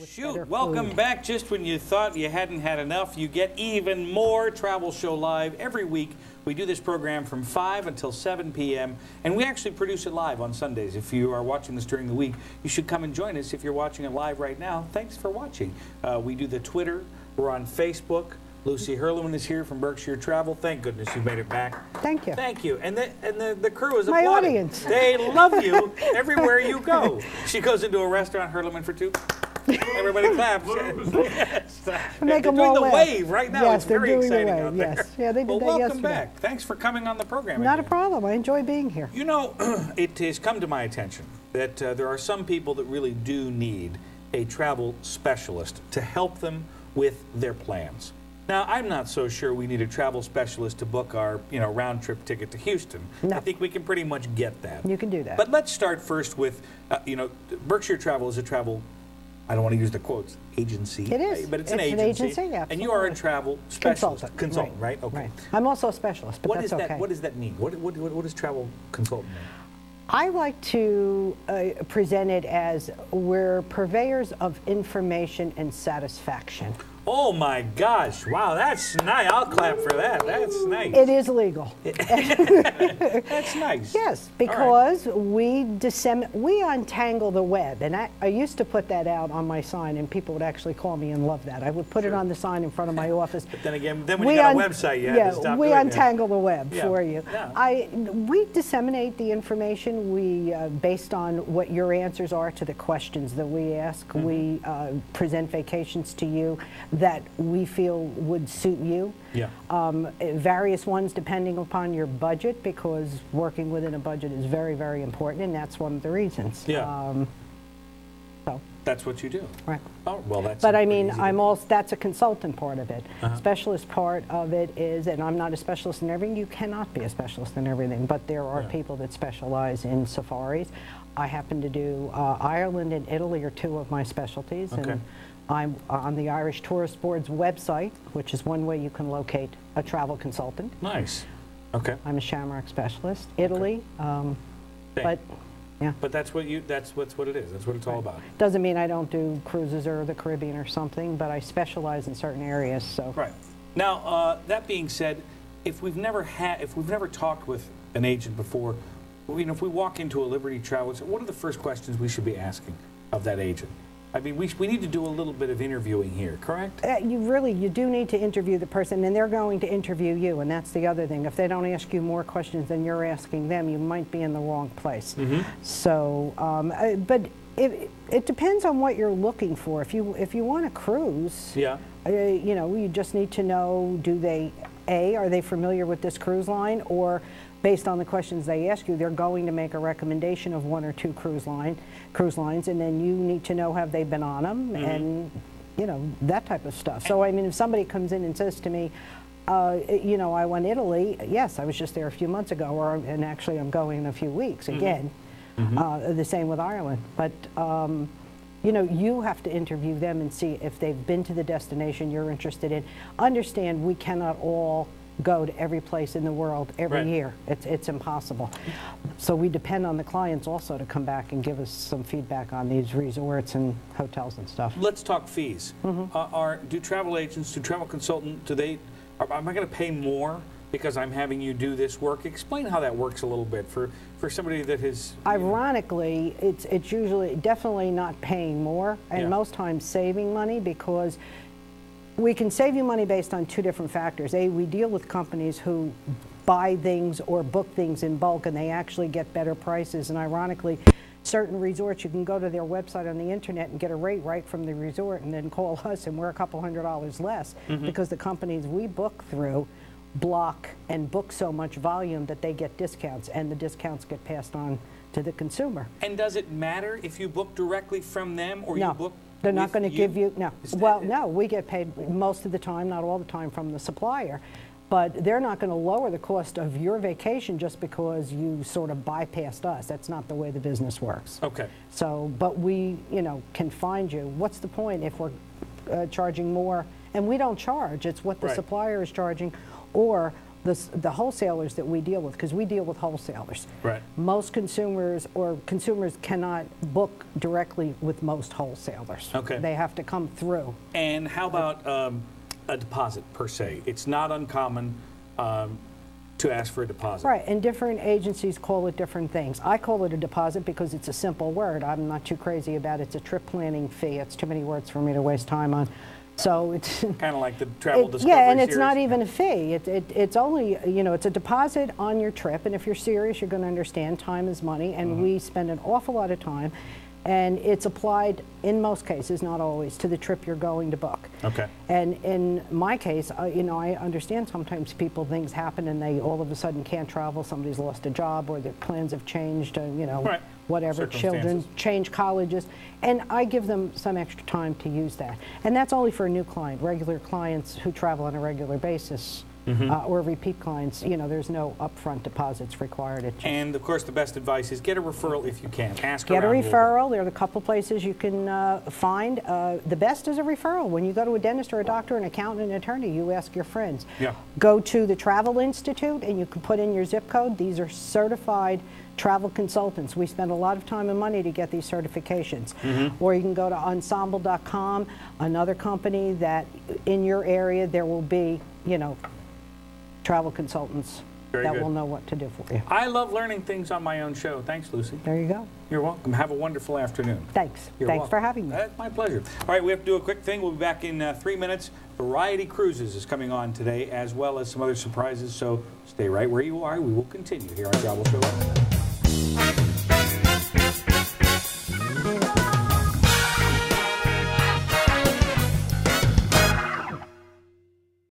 Shoot, welcome back. Just when you thought you hadn't had enough, you get even more Travel Show Live every week. We do this program from 5 until 7 p.m., and we actually produce it live on Sundays. If you are watching this during the week, you should come and join us if you're watching it live right now. Thanks for watching. We do the Twitter. We're on Facebook. Lucy Hirleman is here from Berkshire Travel. Thank goodness you made it back. Thank you. Thank you. And the crew is my applauding. Audience. They love you everywhere you go. She goes into a restaurant, Hirleman for two. Everybody claps. Yes. Make They're them doing all the laugh. wave right now. Yes, it's very they're doing exciting the wave. out there. Yes. Yeah, they did well, that welcome yesterday. back. Thanks for coming on the program. Not again. a problem. I enjoy being here. You know, it has come to my attention that there are some people that really do need a travel specialist to help them with their plans. Now, I'm not so sure we need a travel specialist to book our, round-trip ticket to Houston. No. I think we can pretty much get that. You can do that. But let's start first with, Berkshire Travel is a travel, I don't want to use the quotes, agency. It is. But it's an agency. Yeah, and you are a travel specialist. Consultant, right? Okay. Right. I'm also a specialist, but that's okay. What does that mean? What does travel consultant mean? I like to present it as we're purveyors of information and satisfaction. Oh my gosh! Wow, that's nice. I'll clap for that. That's nice. It is legal. That's nice. Yes, because we untangle the web, and I used to put that out on my sign, and people would actually call me and love that. I would put it on the sign in front of my office. But then again, when you got a website, you have to stop we doing untangle the web for you. Yeah. We disseminate the information. We based on what your answers are to the questions that we ask. Mm-hmm. We present vacations to you that we feel would suit you. Yeah. Various ones depending upon your budget, because working within a budget is very, very important, and that's one of the reasons. Yeah. So that's what you do. right. Oh, well, that's. But I mean, that's a consultant part of it. Specialist part of it is, and I'm not a specialist in everything. You cannot be a specialist in everything, but there are people that specialize in safaris. I happen to do Ireland and Italy are two of my specialties. Okay. And I'm on the Irish Tourist Board's website, which is one way you can locate a travel consultant. Nice. Okay. I'm a Shamrock specialist. Italy, but yeah. But that's what it is. That's what it's all about. Doesn't mean I don't do cruises or the Caribbean or something, but I specialize in certain areas. So. Right. Now, that being said, if we've never talked with an agent before, if we walk into a Liberty Travel, what are the first questions we should be asking of that agent? I mean, we need to do a little bit of interviewing here, correct? You do need to interview the person, and they're going to interview you, and that's the other thing. If they don't ask you more questions than you're asking them, you might be in the wrong place. Mm-hmm. So, but it depends on what you're looking for. If you want a cruise, you just need to know, are they familiar with this cruise line, or based on the questions they ask you, they're going to make a recommendation of one or two cruise lines, and then you need to know, have they been on them, and that type of stuff. So I mean, if somebody comes in and says to me, I went Italy, yes, I was just there a few months ago, and actually I'm going in a few weeks again. The same with Ireland, but you have to interview them and see if they've been to the destination you're interested in. Understand, we cannot all go to every place in the world every year. It's impossible. So we depend on the clients also to come back and give us some feedback on these resorts and hotels and stuff. Let's talk fees. Do travel agents, do travel consultants, am I going to pay more because I'm having you do this work? Explain how that works a little bit for somebody that has... Ironically, it's usually definitely not paying more, and most times saving money, because we can save you money based on two different factors. We deal with companies who buy things or book things in bulk, and they actually get better prices. And ironically, certain resorts, you can go to their website on the internet and get a rate right from the resort, and then call us and we're a couple $100 less, because the companies we book through block and book so much volume that they get discounts, and the discounts get passed on to the consumer. And does it matter if you book directly from them or you book? They're not going to give you, no. Well, no, we get paid most of the time, not all the time, from the supplier. But they're not going to lower the cost of your vacation just because you sort of bypassed us. That's not the way the business works. Okay. So, but we, can find you. What's the point if we're charging more? And we don't charge. It's what the supplier is charging, or the wholesalers that we deal with, because we deal with wholesalers. Right. Most consumers cannot book directly with most wholesalers. Okay. They have to come through. And how about a deposit per se? It's not uncommon to ask for a deposit. Right, and different agencies call it different things. I call it a deposit because it's a simple word. I'm not too crazy about it. It's a trip planning fee. It's too many words for me to waste time on. So it's kind of like the travel discovery yeah, and it's series. not even a fee. It's only, you know, it's a deposit on your trip, and if you're serious, you're going to understand time is money, and we spend an awful lot of time, and it's applied in most cases, not always, to the trip you're going to book. Okay. And in my case, you know, I understand sometimes things happen and they all of a sudden can't travel. Somebody's lost a job or their plans have changed, you know, right. whatever, children change colleges. And I give them some extra time to use that. And that's only for a new client. Regular clients who travel on a regular basis or repeat clients, you know, there's no upfront deposits required. And of course, the best advice is get a referral if you can. Ask Get a around referral. There are a couple places you can find. The best is a referral. When you go to a dentist or a doctor, an accountant, an attorney, you ask your friends. Yeah. Go to the Travel Institute and you can put in your zip code. These are certified travel consultants. We spend a lot of time and money to get these certifications. Or you can go to ensemble.com, another company that in your area there will be, you know, travel consultants that will know what to do for you. I love learning things on my own show. Thanks, Lucy. There you go. You're welcome. Have a wonderful afternoon. Thanks. You're Thanks welcome. for having me. That's my pleasure. All right, we have to do a quick thing. We'll be back in 3 minutes. Variety Cruises is coming on today, as well as some other surprises, so stay right where you are. We will continue here on Travel Show Live.